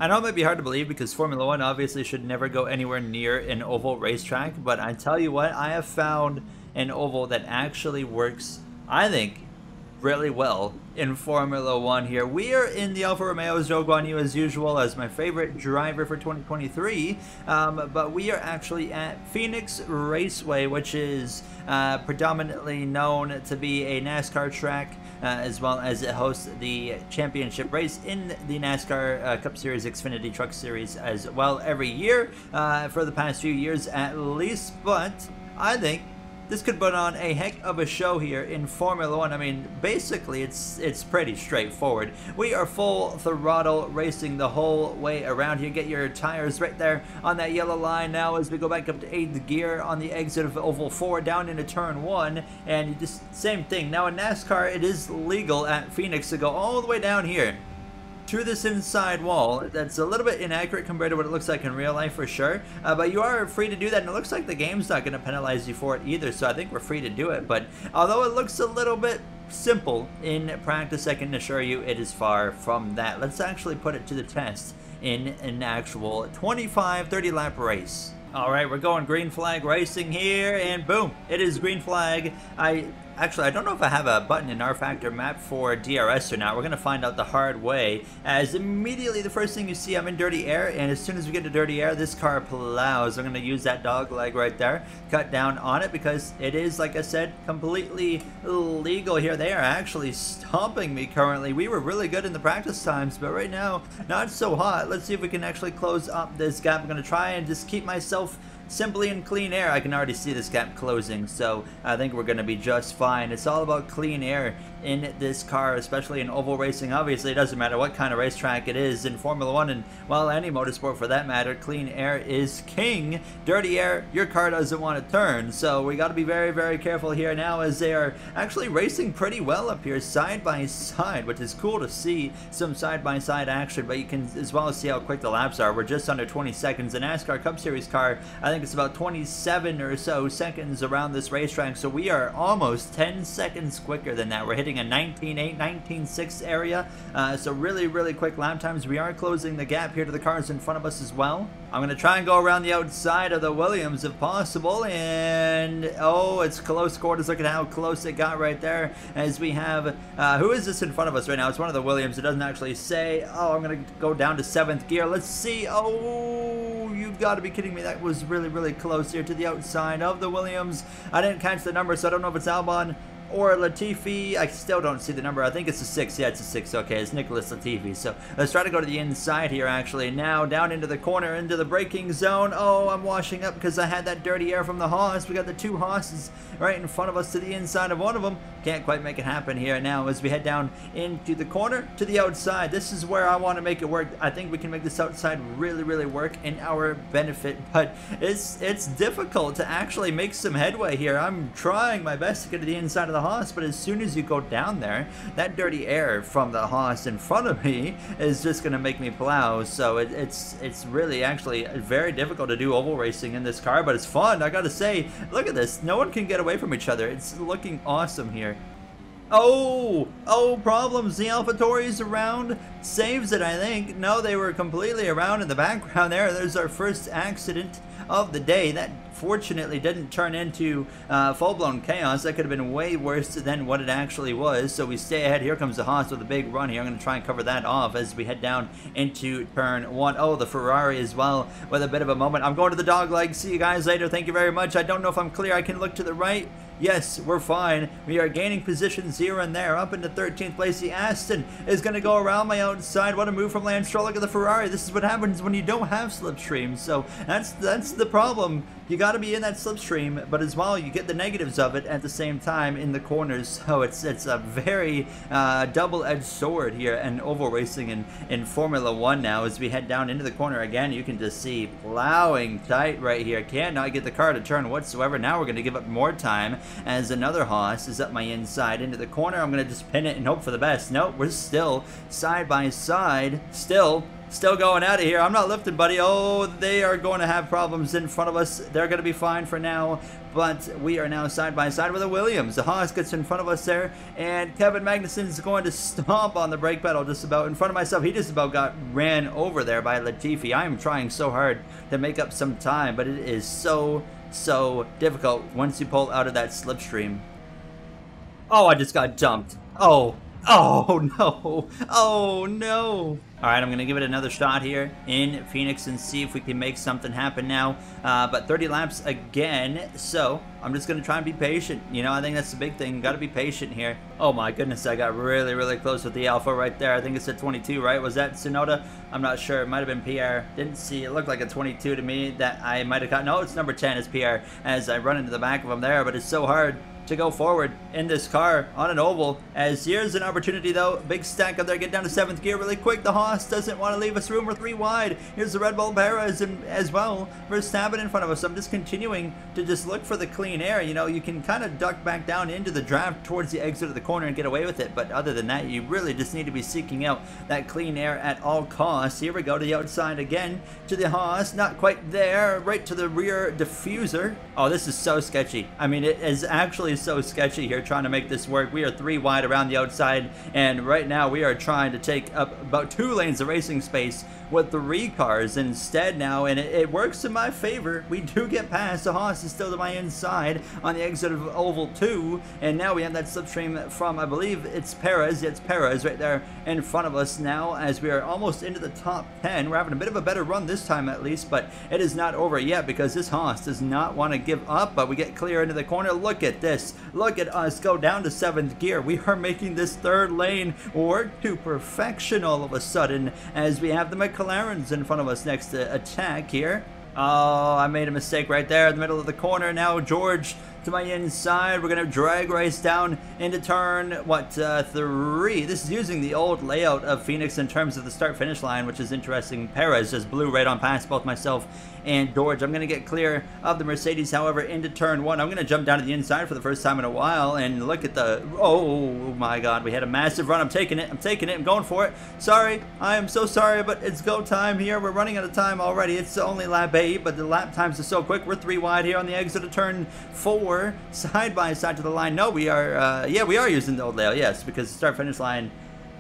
I know it might be hard to believe because Formula One obviously should never go anywhere near an oval racetrack, but I tell you what, I have found an oval that actually works, I think, really well in Formula One here. We are in the Alfa Romeo Zhou Guanyu as usual as my favorite driver for 2023, but we are actually at Phoenix Raceway, which is predominantly known to be a NASCAR track, as well as it hosts the championship race in the NASCAR Cup Series Xfinity Truck Series as well every year for the past few years at least. But I think this could put on a heck of a show here in Formula One. I mean, basically, it's pretty straightforward. We are full throttle racing the whole way around here. Get your tires right there on that yellow line now as we go back up to 8th gear on the exit of Oval 4 down into Turn 1. And just same thing. Now in NASCAR, it is legal at Phoenix to go all the way down here through this inside wall. That's a little bit inaccurate compared to what it looks like in real life for sure, but you are free to do that, and it looks like the game's not going to penalize you for it either, so I think we're free to do it. But although it looks a little bit simple in practice, I can assure you it is far from that. Let's actually put it to the test in an actual 25-30 lap race. Alright, we're going green flag racing here, and boom, it is green flag. Actually, I don't know if I have a button in rFactor map for DRS or not. We're going to find out the hard way, as immediately the first thing you see, I'm in dirty air, and as soon as we get to dirty air, this car plows. I'm going to use that dog leg right there, cut down on it, because it is, like I said, completely legal here. They are actually stomping me currently. We were really good in the practice times, but right now, not so hot. Let's see if we can actually close up this gap. I'm going to try and just keep myself simply in clean air. I can already see this gap closing, so I think we're going to be just fine. It's all about clean air in this car, especially in oval racing. Obviously, it doesn't matter what kind of racetrack it is in Formula One, and well, any motorsport for that matter, clean air is king. Dirty air, your car doesn't want to turn, so we got to be very, very careful here now, as they are actually racing pretty well up here side by side, which is cool to see some side by side action. But you can as well see how quick the laps are. We're just under 20 seconds. The NASCAR Cup Series car, I think it's about 27 or so seconds around this racetrack, so we are almost 10 seconds quicker than that. We're hitting a 19.8, 19.6 area, so really, really quick lap times. We are closing the gap here to the cars in front of us as well. I'm going to try and go around the outside of the Williams if possible, and oh, it's close quarters. Look at how close it got right there, as we have, who is this in front of us right now? It's one of the Williams. It doesn't actually say. Oh, I'm going to go down to 7th gear. Let's see. Oh, you've got to be kidding me. That was really, really close here to the outside of the Williams. I didn't catch the number, so I don't know if it's Albon or Latifi. I still don't see the number. I think it's a 6. Yeah, it's a 6. Okay, it's Nicholas Latifi. So let's try to go to the inside here, actually. Now down into the corner, into the braking zone. Oh, I'm washing up because I had that dirty air from the Haas. We got the two Haas's right in front of us to the inside of one of them. Can't quite make it happen here now as we head down into the corner to the outside. This is where I want to make it work. I think we can make this outside really, really work in our benefit, but it's difficult to actually make some headway here. I'm trying my best to get to the inside of the Haas, but as soon as you go down there, that dirty air from the Haas in front of me is just going to make me plow. So it's really actually very difficult to do oval racing in this car, but it's fun. I gotta say, look at this. No one can get away from each other. It's looking awesome here. Oh, problems. The AlphaTauri's around. Saves it, I think. No, they were completely around in the background there. There's our first accident of the day. That fortunately didn't turn into full-blown chaos. That could have been way worse than what it actually was. So we stay ahead. Here comes the Haas with a big run here. I'm going to try and cover that off as we head down into turn 1. Oh, the Ferrari as well with a bit of a moment. I'm going to the dog leg. See you guys later. Thank you very much. I don't know if I'm clear. I can look to the right. Yes, we're fine. We are gaining positions here and there. Up into 13th place. The Aston is going to go around my outside. What a move from Lance Stroll. Look at the Ferrari. This is what happens when you don't have slipstream. So that's the problem. You got to be in that slipstream, but as well, you get the negatives of it at the same time in the corners. So it's a very double-edged sword here and oval racing in Formula One now. As we head down into the corner again, you can just see plowing tight right here. Cannot get the car to turn whatsoever. Now we're going to give up more time as another Haas is up my inside into the corner. I'm going to just pin it and hope for the best. Nope, we're still side by side. Still still going out of here. I'm not lifting, buddy. Oh, they are going to have problems in front of us. They're going to be fine for now, but we are now side by side with the Williams. The Haas gets in front of us there, and Kevin Magnussen is going to stomp on the brake pedal just about in front of myself. He just about got ran over there by Latifi. I am trying so hard to make up some time, but it is so difficult once you pull out of that slipstream. Oh, I just got dumped. Oh no. Oh no. All right, I'm going to give it another shot here in Phoenix and see if we can make something happen now. But 30 laps again, so I'm just going to try and be patient. You know, I think that's the big thing. Got to be patient here. Oh my goodness, I got really close with the Alpha right there. I think it's a 22, right? Was that Tsunoda? I'm not sure. It might have been Pierre. Didn't see. It looked like a 22 to me that I might have got. No, it's number 10 is Pierre as I run into the back of him there, but it's so hard to go forward in this car on an oval. As here's an opportunity though, big stack up there, get down to 7th gear really quick. The Haas doesn't want to leave us room. We're 3 wide. Here's the Red Bull Perez as well. Verstappen in front of us. I'm just continuing to just look for the clean air. You know, you can kind of duck back down into the draft towards the exit of the corner and get away with it, but other than that, you really just need to be seeking out that clean air at all costs. Here we go to the outside again to the Haas, not quite there, right to the rear diffuser. Oh, this is so sketchy. I mean, it is actually so sketchy here trying to make this work. We are 3 wide around the outside, and right now we are trying to take up about 2 lanes of racing space with 3 cars instead now, and it works in my favor. We do get past. The Haas is still to my inside on the exit of Oval 2, and now we have that slipstream from, I believe it's Perez. It's Perez right there in front of us now as we are almost into the top 10. We're having a bit of a better run this time at least, but it is not over yet because this Haas does not want to give up, but we get clear into the corner. Look at this. Look at us go down to 7th gear. We are making this 3rd lane work to perfection all of a sudden as we have the McLarens in front of us next to attack here. Oh, I made a mistake right there in the middle of the corner. Now George to my inside. We're going to drag race down into turn, 3. This is using the old layout of Phoenix in terms of the start-finish line, which is interesting. Perez just blew right on past both myself and George. I'm going to get clear of the Mercedes, however, into turn 1. I'm going to jump down to the inside for the first time in a while and look at the... Oh my God, we had a massive run. I'm taking it. I'm going for it. Sorry. I am so sorry, but it's go time here. We're running out of time already. It's only lap 8, but the lap times are so quick. We're 3 wide here on the exit of turn 4. Side by side to the line. No, we are, yeah, we are using the old layout, yes, because the start-finish line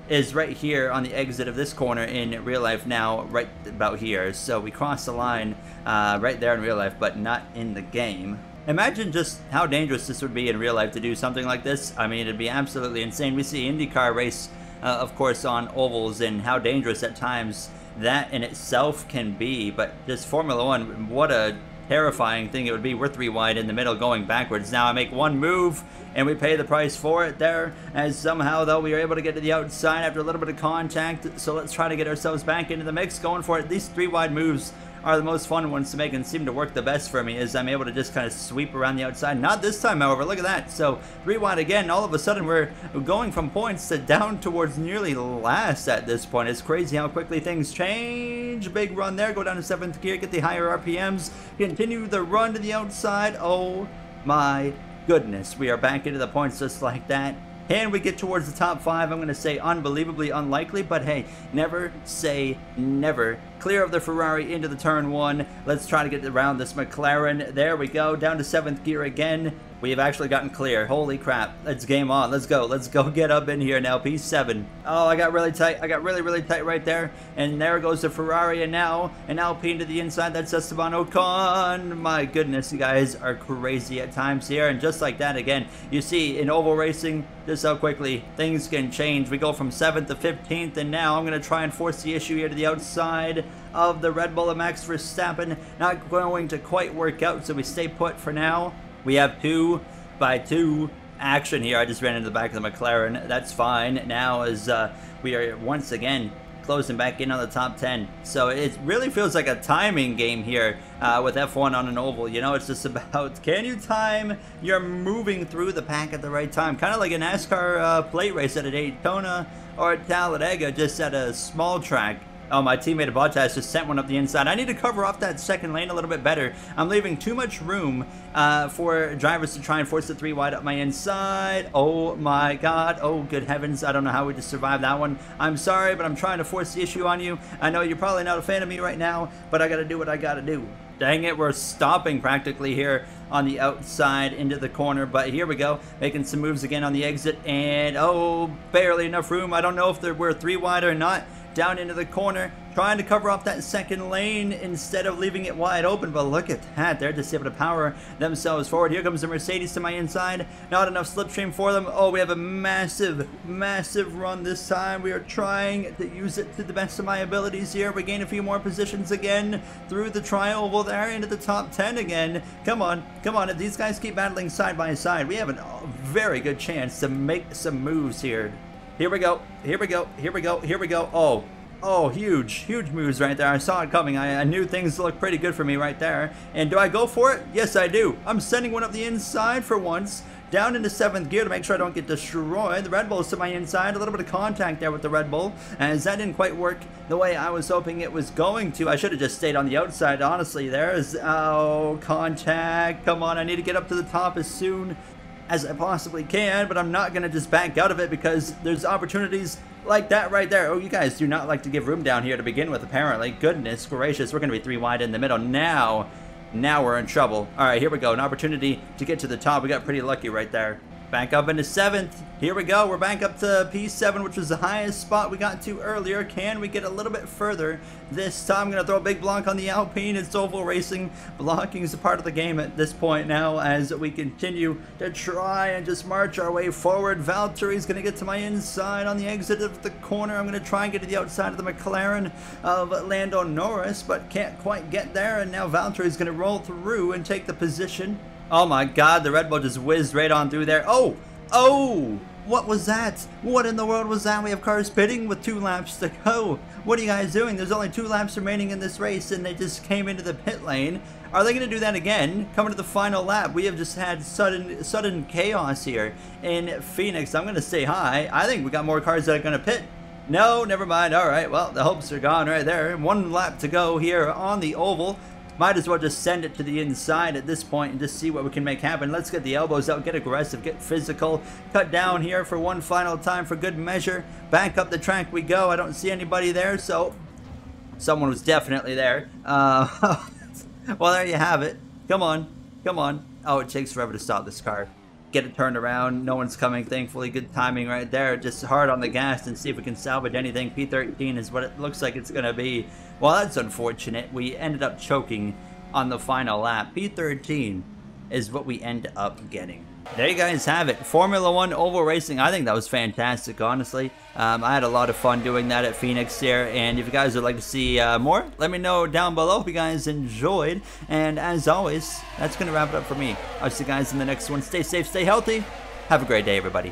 is right here on the exit of this corner in real life now, right about here. So we cross the line right there in real life, but not in the game. Imagine just how dangerous this would be in real life to do something like this. I mean, it'd be absolutely insane. We see IndyCar race, of course, on ovals, and how dangerous at times that in itself can be, but just Formula One, what a terrifying thing it would be. We're 3 wide in the middle going backwards. Now I make one move and we pay the price for it there, as somehow though we are able to get to the outside after a little bit of contact. So let's try to get ourselves back into the mix, going for it. These 3 wide moves are the most fun ones to make and seem to work the best for me, as I'm able to just kind of sweep around the outside. Not this time, however. Look at that. So 3 wide again. All of a sudden we're going from points to down towards nearly last at this point. It's crazy how quickly things change. Big run there. Go down to 7th gear. Get the higher RPMs. Continue the run to the outside. Oh my goodness. We are back into the points just like that. And we get towards the top 5. I'm going to say unbelievably unlikely, but hey, never say never. Clear of the Ferrari into the turn 1. Let's try to get around this McLaren. There we go, down to 7th gear again. We have actually gotten clear. Holy crap. Let's game on. Let's go. Let's go get up in here now. P7. Oh, I got really tight. I got really tight right there. And there goes the Ferrari, and now an Alpine to the inside. That's Esteban Ocon. My goodness, you guys are crazy at times here. And just like that, again, you see in oval racing just how quickly things can change. We go from 7th to 15th, and now I'm going to try and force the issue here to the outside of the Red Bull and Max Verstappen. Not going to quite work out, so we stay put for now. We have 2 by 2 action here. I just ran into the back of the McLaren. That's fine. Now as we are once again closing back in on the top 10. So it really feels like a timing game here with F1 on an oval. You know, it's just about, can you time your moving through the pack at the right time? Kind of like a NASCAR plate race at a Daytona or at Talladega, just at a small track. Oh, my teammate Bottas just sent one up the inside. I need to cover off that second lane a little bit better. I'm leaving too much room for drivers to try and force the 3 wide up my inside. Oh my god. Oh, good heavens. I don't know how we just survived that one. I'm sorry, but I'm trying to force the issue on you. I know you're probably not a fan of me right now, but I gotta do what I gotta do. Dang it, we're stopping practically here on the outside into the corner, but here we go, making some moves again on the exit, and oh, barely enough room. I don't know if we're 3 wide or not. Down into the corner, trying to cover off that second lane instead of leaving it wide open, but look at that, they're just able to power themselves forward. Here comes the Mercedes to my inside, not enough slipstream for them. Oh, we have a massive run this time. We are trying to use it to the best of my abilities here. We gain a few more positions again through the tri-oval there into the top 10 again. Come on, if these guys keep battling side by side, we have a very good chance to make some moves here. Here we go. Oh, huge moves right there. I saw it coming. I knew things looked pretty good for me right there. And do I go for it? Yes, I do. I'm sending one up the inside for once. Down into 7th gear to make sure I don't get destroyed. The Red Bull's to my inside. A little bit of contact there with the Red Bull, as that didn't quite work the way I was hoping it was going to. I should have just stayed on the outside, honestly. There's, oh, contact. Come on, I need to get up to the top as soon as I possibly can, but I'm not going to just back out of it because there's opportunities like that right there. Oh, you guys do not like to give room down here to begin with, apparently. Goodness gracious, we're going to be 3 wide in the middle. Now we're in trouble. All right, here we go. An opportunity to get to the top. We got pretty lucky right there. Back up into 7th. Here we go. We're back up to P7, which was the highest spot we got to earlier. Can we get a little bit further this time? I'm going to throw a big block on the Alpine. It's oval racing. Blocking is a part of the game at this point now as we continue to try and just march our way forward. Valtteri's going to get to my inside on the exit of the corner. I'm going to try and get to the outside of the McLaren of Lando Norris, but can't quite get there. And now Valtteri's going to roll through and take the position. Oh my god, the Red Bull just whizzed right on through there. Oh! What was that? What in the world was that? We have cars pitting with 2 laps to go. What are you guys doing? There's only 2 laps remaining in this race and they just came into the pit lane. Are they going to do that again? Coming to the final lap, we have just had sudden chaos here in Phoenix. I'm going to say hi. I think we got more cars that are going to pit. No, never mind. All right, well, the hopes are gone right there. 1 lap to go here on the oval. Might as well just send it to the inside at this point and just see what we can make happen. Let's get the elbows out, get aggressive, get physical. Cut down here for one final time for good measure. Back up the track we go. I don't see anybody there, so someone was definitely there. Well, there you have it. Come on. Oh, it takes forever to stop this car. Get it turned around. No one's coming, thankfully. Good timing right there. Just hard on the gas and see if we can salvage anything. P13 is what it looks like it's going to be. Well, that's unfortunate. We ended up choking on the final lap. P13 is what we end up getting. There you guys have it. Formula 1 oval racing. I think that was fantastic, honestly. I had a lot of fun doing that at Phoenix here. And if you guys would like to see more, let me know down below. Hope you guys enjoyed. And as always, that's going to wrap it up for me. I'll see you guys in the next one. Stay safe, stay healthy. Have a great day, everybody.